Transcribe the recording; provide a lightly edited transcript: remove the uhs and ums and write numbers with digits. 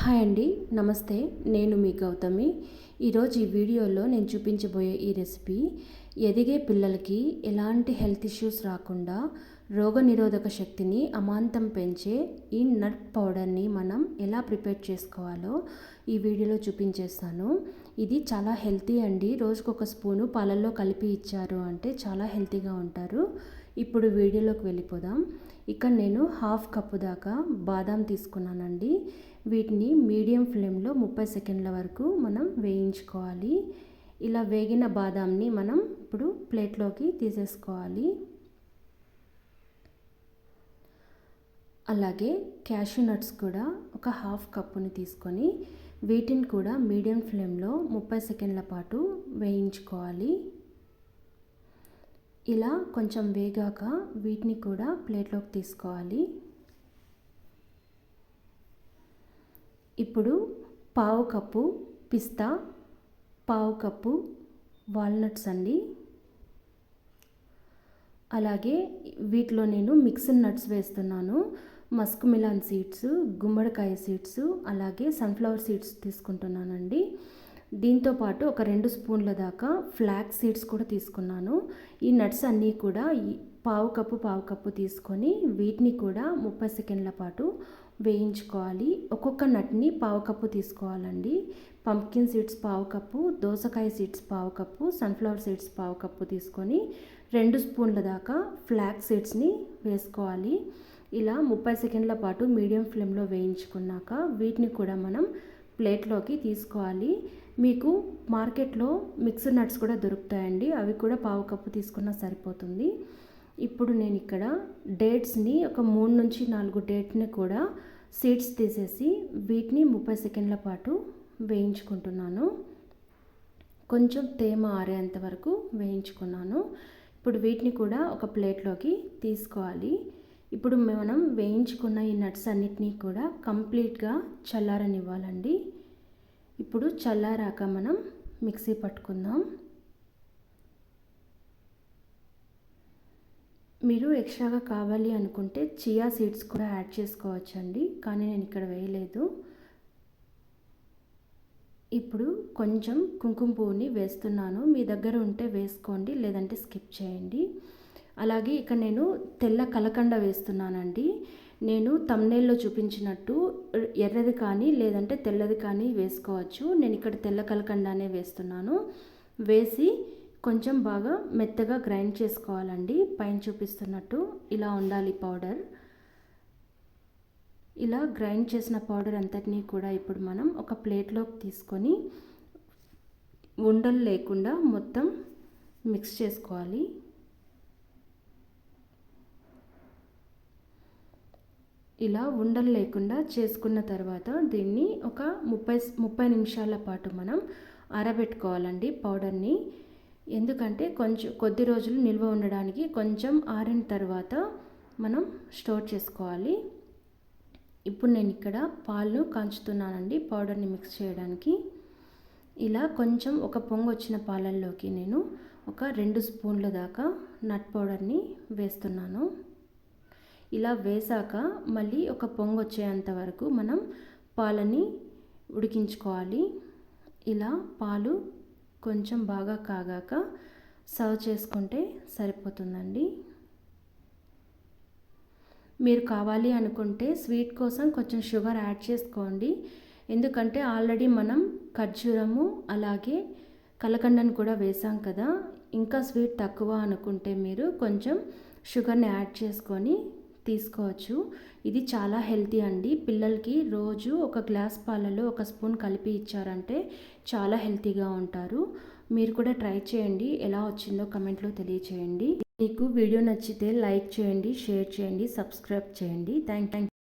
Hi అండి, నమస్తే. నేను మీ గౌతమి. ఈరోజు ఈ వీడియోలో నేను చూపించబోయే ఈ రెసిపీ ఎదిగే పిల్లలకి ఎలాంటి హెల్త్ ఇష్యూస్ రాకుండా రోగనిరోధక శక్తిని అమాంతం పెంచే ఈ నట్ పౌడర్ని మనం ఎలా ప్రిపేర్ చేసుకోవాలో ఈ వీడియోలో చూపించేస్తాను. ఇది చాలా హెల్తీ అండి. రోజుకొక స్పూను పాలల్లో కలిపి ఇచ్చారు అంటే చాలా హెల్తీగా ఉంటారు. ఇప్పుడు వీడియోలోకి వెళ్ళిపోదాం. ఇక్కడ నేను 1/2 కప్పు దాకా బాదాం తీసుకున్నానండి. వీటిని మీడియం ఫ్లేమ్లో 30 సెకండ్ల వరకు మనం వేయించుకోవాలి. ఇలా వేగిన బాదాంని మనం ఇప్పుడు ప్లేట్లోకి తీసేసుకోవాలి. అలాగే క్యాషూ నట్స్ కూడా ఒక 1/2 కప్పుని తీసుకొని వీటిని కూడా మీడియం ఫ్లేమ్లో 30 సెకండ్ల పాటు వేయించుకోవాలి. ఇలా కొంచెం వేగాక వీటిని కూడా ప్లేట్లోకి తీసుకోవాలి. ఇప్పుడు 1/2 కప్పు పిస్తా, 1/2 కప్పు వాల్నట్స్ అండి. అలాగే వీటిలో నేను మిక్స్డ్ నట్స్ వేస్తున్నాను. మస్క్ మిలాన్ సీడ్స్, గుమ్మడికాయ సీడ్స్, అలాగే సన్ఫ్లవర్ సీడ్స్ తీసుకుంటున్నానండి. దీంతోపాటు ఒక 2 స్పూన్ల దాకా ఫ్లాక్స్ సీడ్స్ కూడా తీసుకున్నాను. ఈ నట్స్ అన్నీ కూడా 1/2 కప్పు తీసుకొని వీటిని కూడా 30 సెకండ్ల పాటు వేయించుకోవాలి. ఒక్కొక్క నట్ని 1/2 కప్పు తీసుకోవాలండి. పంప్కిన్ సీడ్స్ 1/2 కప్పు, దోసకాయ seeds 1/2 cup, sunflower seeds 1/2 cup తీసుకొని 2 స్పూన్ల దాకా ఫ్లాక్స్ సీడ్స్ని వేసుకోవాలి. ఇలా 30 సెకండ్ల పాటు మీడియం ఫ్లేమ్లో వేయించుకున్నాక వీటిని కూడా మనం ప్లేట్లోకి తీసుకోవాలి. మీకు మార్కెట్లో మిక్స్డ్ నట్స్ కూడా దొరుకుతాయండి. అవి కూడా 1/2 కప్పు తీసుకున్నా సరిపోతుంది. ఇప్పుడు నేను ఇక్కడ డేట్స్ని ఒక 3 నుంచి 4 డేట్ని కూడా సీడ్స్ తీసేసి వీటిని 30 సెకండ్ల పాటు వేయించుకుంటున్నాను. కొంచెం తేమ ఆరేంత వరకు వేయించుకున్నాను. ఇప్పుడు వీటిని కూడా ఒక ప్లేట్లోకి తీసుకోవాలి. ఇప్పుడు మనం వేయించుకున్న ఈ నట్స్ అన్నిటినీ కూడా కంప్లీట్గా చల్లారనివ్వాలండి. ఇప్పుడు చల్లారాక మనం మిక్సీ పట్టుకుందాం. మీరు ఎక్స్ట్రాగా కావాలి అనుకుంటే చియా సీడ్స్ కూడా యాడ్ చేసుకోవచ్చండి, కానీ నేను ఇక్కడ వేయలేదు. ఇప్పుడు కొంచెం కుంకుమ పువ్వుని వేస్తున్నాను. మీ దగ్గర ఉంటే వేసుకోండి, లేదంటే స్కిప్ చేయండి. అలాగే ఇక్కడ నేను తెల్ల కలకండ వేస్తున్నానండి. నేను థంబ్నెయిల్లో చూపించినట్టు ఎర్రది కానీ లేదంటే తెల్లది కానీ వేసుకోవచ్చు. నేను ఇక్కడ తెల్ల కలకండానే వేస్తున్నాను. వేసి కొంచెం బాగా మెత్తగా గ్రైండ్ చేసుకోవాలండి. పైన చూపిస్తున్నట్టు ఇలా ఉండాలి పౌడర్. ఇలా గ్రైండ్ చేసిన పౌడర్ అంతటినీ కూడా ఇప్పుడు మనం ఒక ప్లేట్లోకి తీసుకొని ఉండలు లేకుండా మొత్తం మిక్స్ చేసుకోవాలి. ఇలా ఉండలు లేకుండా చేసుకున్న తర్వాత దీన్ని ఒక 30 నిమిషాల పాటు మనం ఆరబెట్టుకోవాలండి పౌడర్ని. ఎందుకంటే కొద్ది రోజులు నిల్వ ఉండడానికి కొంచెం ఆరిన తర్వాత మనం స్టోర్ చేసుకోవాలి. ఇప్పుడు నేను ఇక్కడ పాలు కాంచుతున్నానండి పౌడర్ని మిక్స్ చేయడానికి. ఇలా కొంచెం ఒక పొంగు వచ్చిన పాలల్లోకి నేను ఒక 2 స్పూన్ల దాకా నట్ పౌడర్ని వేస్తున్నాను. ఇలా వేసాక మళ్ళీ ఒక పొంగు వచ్చేంత వరకు మనం పాలని ఉడికించుకోవాలి. ఇలా పాలు కొంచెం బాగా కాగాక సర్వ్ చేసుకుంటే సరిపోతుందండి. మీరు కావాలి అనుకుంటే స్వీట్ కోసం కొంచెం షుగర్ యాడ్ చేసుకోండి. ఎందుకంటే ఆల్రెడీ మనం ఖర్జూరము అలాగే కలకండను కూడా వేసాం కదా. ఇంకా స్వీట్ తక్కువ అనుకుంటే మీరు కొంచెం షుగర్ని యాడ్ చేసుకొని తీసుకోవచ్చు. ఇది చాలా హెల్తీ అండి. పిల్లలకి రోజు ఒక గ్లాస్ పాలలో 1 స్పూన్ కలిపి ఇచ్చారంటే చాలా హెల్తీగా ఉంటారు. మీరు కూడా ట్రై చేయండి. ఎలా వచ్చిందో కమెంట్లో తెలియచేయండి. మీకు వీడియో నచ్చితే లైక్ చేయండి, షేర్ చేయండి, సబ్స్క్రైబ్ చేయండి. Thank you.